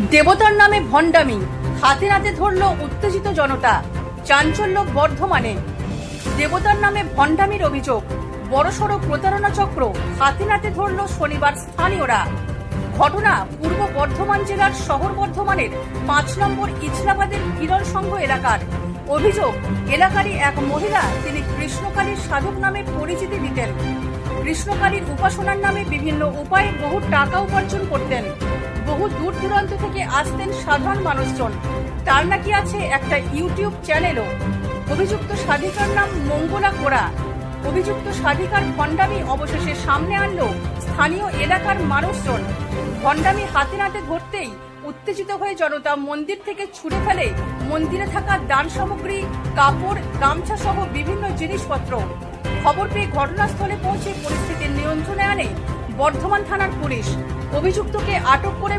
দেবতার নামে ভণ্ডামি, হাতে নাতে ধরল উত্তেজিত জনতা। চাঞ্চল্য বর্ধমানে। দেবতার নামে ভণ্ডামির অভিযোগ, বড়সড় প্রতারণা চক্র হাতে নাতে ধরল শনিবার স্থানীয়রা। ঘটনা পূর্ব বর্ধমান জেলার শহর বর্ধমানের 5 নম্বর ইছলাবাদের কিরণ সংঘ এলাকার। অভিযোগ, এলাকারই এক মহিলা, তিনি কৃষ্ণকালীর সাধক নামে পরিচিতি দিতেন। কৃষ্ণকালীর উপাসনার নামে বিভিন্ন উপায়ে বহু টাকা উপার্জন করতেন। বহু দূর দূরান্ত থেকে আসতেন সাধারণ মানুষজন। তার নাকি আছে একটা ইউটিউব চ্যানেলও। অভিযুক্ত সাধিকার নাম মঙ্গলা কোরা। অভিযুক্ত সাধিকার ভণ্ডামি অবশেষে সামনে আনলো স্থানীয় এলাকার মানুষজন। ভণ্ডামি হাতে নাতে ধরতেই উত্তেজিত হয়ে জনতা মন্দির থেকে ছুড়ে ফেলে মন্দিরে থাকা দান সামগ্রী, কাপড়, গামছা সহ বিভিন্ন জিনিসপত্র। খবর পেয়ে ঘটনাস্থলে পৌঁছে পরিস্থিতি নিয়ন্ত্রণে আনে বর্ধমান থানার পুলিশ। অভিযুক্তকে আটক করে